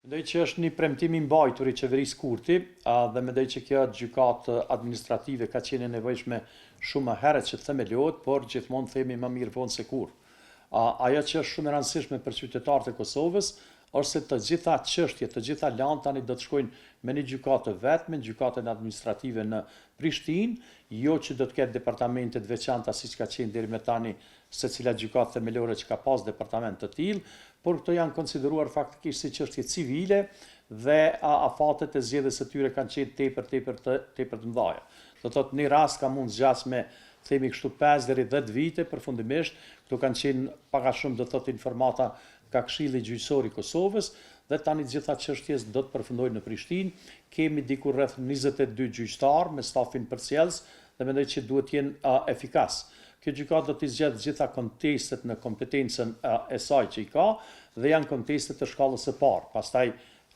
Mendoj që është një premtim i mbajtur i qeverisë Kurti dhe mendoj që kjo gjykatë administrative ka qenë e nevojshme shumë herët që themelohet, por gjithmonë themi më mirë vonë se kurrë. Ajo që është shumë e rëndësishme për qytetarët e Kosovës është se të gjitha çështjet, të gjitha lanë tani do të shkojnë me një gjykatë vetme, gjykatën administrative në Prishtinë, jo që do të ketë departamente të veçanta siç ka qenë deri më tani secila gjykatë themelore që ka pas departament të tillë, por këto janë konsideruar faktikisht si çështje civile dhe afatet e zgjedhjes së tyre kanë qenë tepër të mëdha. Do thotë një rast ka mund zgjas me themi kështu 5 deri 10 vite përfundimisht, këto kanë qenë pak a shumë do thotë informata ka Këshilli Gjyqësor i Kosovës dhe tani të gjitha çështjes do të përfundojnë në Prishtinë. Kemi diku rreth 22 gjyqtar me stafin përcjellës dhe mendoj që duhet të jenë efikas. Kjo gjykatë do të zgjedhë gjitha kontestet në kompetencën e saj që i ka dhe janë kontestet të shkallës së parë. Pastaj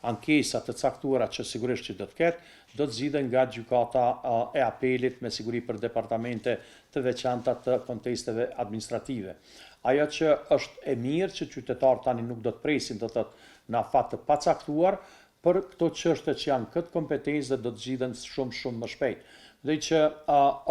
ankesat të caktuara që sigurisht që do të ketë, do të zgjidhen nga gjykata e apelit me siguri për departamente të veçanta të kontesteve administrative. Ajo që është e mirë që qytetarët tani nuk do të presin do të thotë në afat të pacaktuar, për këto çështje që janë këtë kompetencë dhe do të zgjidhen shumë më shpejt. Dhe që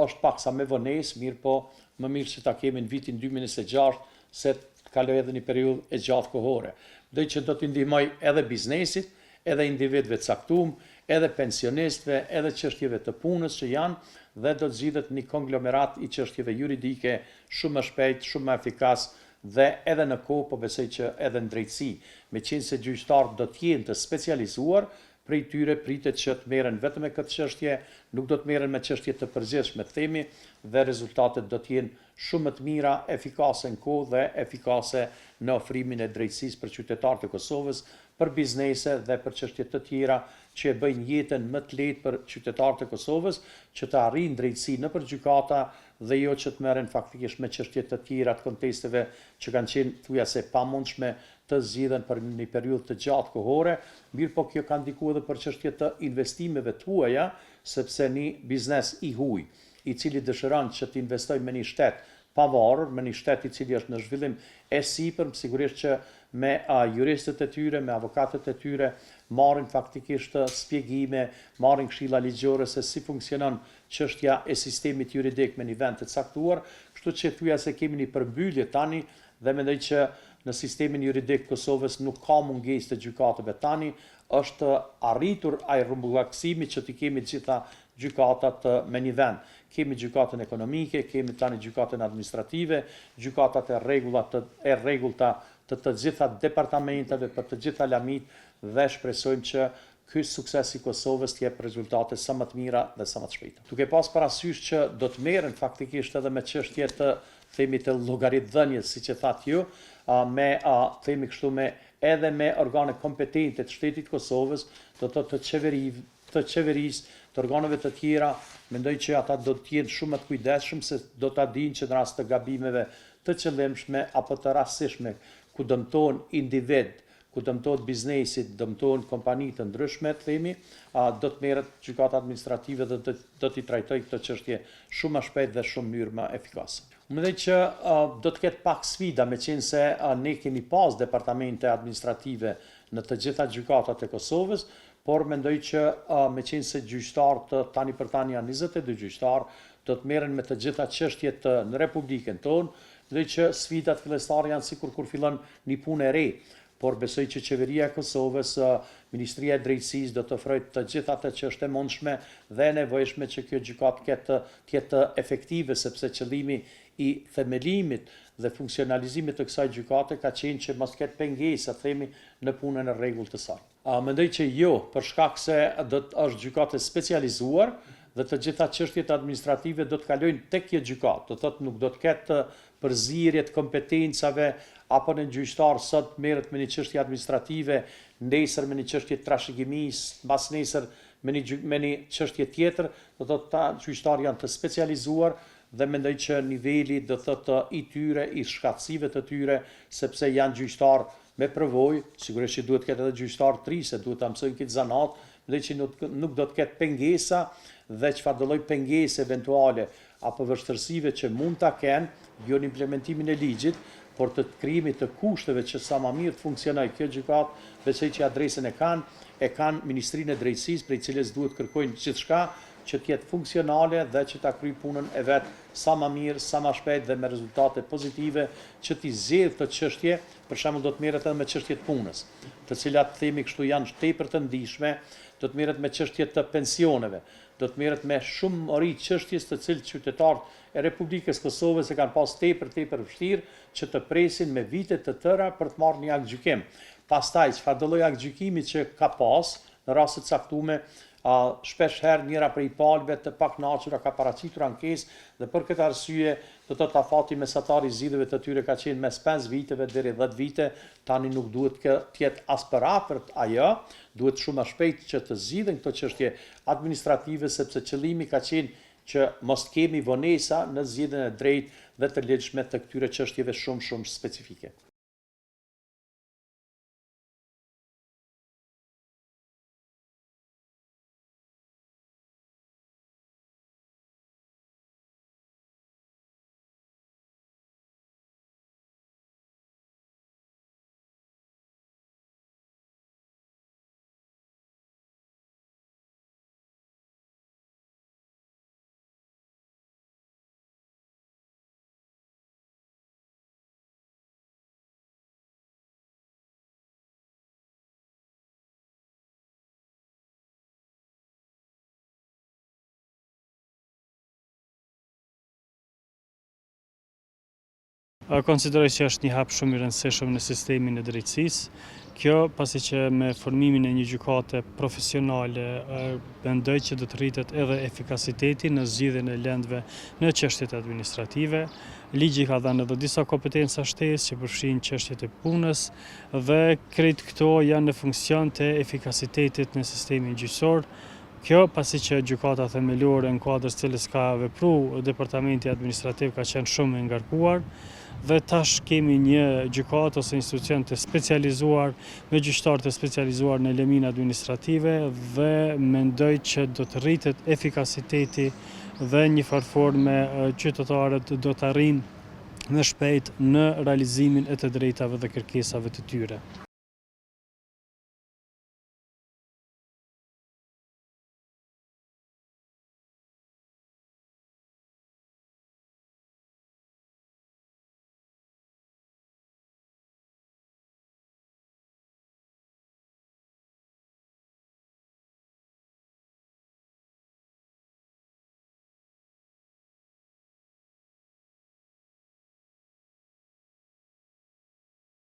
është paksa me vonesë, mirë po më mirë që ta kemi në vitin 2026 se të kaloj edhe një periudhë e gjatë kohore. Dhe që do të ndihmoj edhe biznesit, edhe individëve të caktuar, edhe pensionistëve, edhe çështjeve të punës që janë dhe do të zgjidhet një konglomerat i çështjeve juridike shumë më shpejt, shumë më efikas dhe edhe në kohë po besoj që edhe në drejtësi, meqenëse se gjyqtarët do të jenë të specializuar, prej tyre pritet që të merren vetëm me këtë çështje, nuk do të merren me çështje të përgjithshme themi dhe rezultatet do të jenë shumë më të mira, efikase në kohë dhe efikase në ofrimin e drejtësisë për qytetarët e Kosovës, për biznese dhe për çështje të tjera që e bëjnë jetën më të lehtë për qytetarët e Kosovës, që të arrijnë drejtësi nëpër gjykata dhe jo që të merren faktikisht me çështje të tjera të kontesteve që kanë qenë thujase pamundshme të zgjidhen për një periudhë të gjatë kohore, mirë po kjo ka ndikuar edhe për çështje të investimeve të huaja, sepse një biznes i huaj, i cili dëshiron që të investojë me një shtet pavarur, me një shtet i cili është në zhvillim e sipër, sigurisht që me juristët e tyre, me avokatët e tyre, marrin faktikisht shpjegime, marrin këshilla ligjore se si funksionon çështja e sistemit juridik me një vend të caktuar, kështu që thujase kemi një përmbyllje tani dhe mendoj që në sistemin juridik Kosovës nuk ka mungesë të gjykatave tani, është arritur ai rrumbullakësimi që të kemi gjitha gjykatat me një vend. Kemi gjykatën ekonomike, kemi tani gjykatën administrative, gjykatat e rregullta të gjitha departamenteve, për të gjitha lamit dhe shpresojmë që ky sukses i Kosovës të jep rezultate sa më të mira dhe sa më të shpejta. Duke pas parasysh që do të merren faktikisht edhe me çështje të themi të llogaritdhënies, siç e thatë ju, themi kështu edhe me organe kompetente të shtetit Kosovës, do të qeverisë, të organeve të tjera, mendoj që ata do të jenë shumë të kujdesshëm se do ta dinë që në rast të gabimeve të qëllimshme apo të rastësishme ku dëmtohen individ, ku dëmtohet biznesi, dëmtohen kompani të ndryshme, themi, do të merret gjykata administrative dhe do t'i trajtojë këtë çështje shumë më shpejt dhe shumë mënyrë më efikase. Mendoj që do të ketë pak sfida, meqense ne kemi pas departamente administrative në të gjitha gjykatat e Kosovës, por mendoj që meqense gjyqtarët tani për tani janë 22 gjyqtar, do të merren me të gjitha çështjet në Republikën tonë, dhe që sfidat fillestare janë sikur kur fillon një punë e re, por besoj që qeveria e Kosovës, Ministria e Drejtësisë do të ofrojë të gjitha ato që është e mundshme dhe e nevojshme që kjo gjykatë të jetë efektive, sepse qëllimi i themelimit dhe funksionalizimit të kësaj gjykate ka qenë që mos ketë pengesa, themi, në punën e rregullt të saj. Mendoj që jo, për shkak se është gjykatë specializuar dhe të gjitha çështjet administrative do të kalojnë tek kjo gjykatë, do thotë nuk do të ketë përzierje të kompetencave apo në gjyqtar sot merret me një çështje administrative, nesër me një çështje trashëgimisë, mbas nesër me një çështje tjetër, do thotë ta gjyqtar janë të specializuar dhe mendoj që niveli do thotë i tyre, i shkatësive të tyre, sepse janë gjyqtar me përvojë, sigurisht që duhet të ketë edhe gjyqtar të ri, se duhet ta mësojnë këtë zanat, mendoj që nuk do të ketë pengesa dhe çfarëdo lloj pengese eventuale apo vështirësive që mund ta kenë jo në implementimin e ligjit, por të krijimit të kushteve që sa më mirë të funksionojë kjo gjykatë, besoj që adresën e kanë Ministrinë e Drejtësisë, prej cilës duhet kërkojnë gjithçka që të jetë funksionale dhe që ta kryejë punën e vet sa më mirë, sa më shpejt dhe me rezultate pozitive, që t'i zgjidhë këtë çështje, për shembull do të merret edhe me çështjet e punës, të cilat themi kështu janë tepër të ndihshme, do të merret me çështjet të pensioneve, do të merret me shumëri çështjes të cilët qytetarët e Republikës Kosovës e kanë pas tepër vështirë që të presin me vite të tëra për të marrë një akt gjykim. Pastaj çfarë do lloj akt gjykimi që ka pas në raste të caktuara, shpesh herë njëra prej palëve të pakënaqura ka paraqitur ankesë dhe për këtë arsye do të afati mesatari zgjidhjeve të tyre ka qenë mes 5 viteve deri 10 vite, tani nuk duhet të jetë as për afërt ajo, duhet shumë më shpejt që të zgjidhen këto çështje administrative, sepse qëllimi ka qenë që mos kemi vonesa në zgjidhjen e drejtë dhe të lehtëshme të këtyre çështjeve shumë specifike. Konsideroj që është një hap shumë i rëndësishëm në sistemin e drejtësisë. Kjo pasi që me formimin e një gjykate profesionale mendoj që do të rritet edhe efikasiteti në zgjidhjen e lëndëve në çështjet administrative. Ligji ka dhënë edhe disa kompetenca shtesë që përfshin çështjet e punës dhe krejt këto janë në funksion të efikasitetit në sistemin gjyqësor. Kjo pasi që gjykata themelore në kuadër të cilës ka vepruar Departamenti Administrativ ka qenë shumë e ngarkuar dhe tash kemi një gjykatë ose institucion të specializuar me gjyqtarë të specializuar në lemin administrative dhe mendoj që do të rritet efikasiteti dhe një farforme qytetarët do të arrijnë më shpejt në realizimin e të drejtave dhe kërkesave të tyre.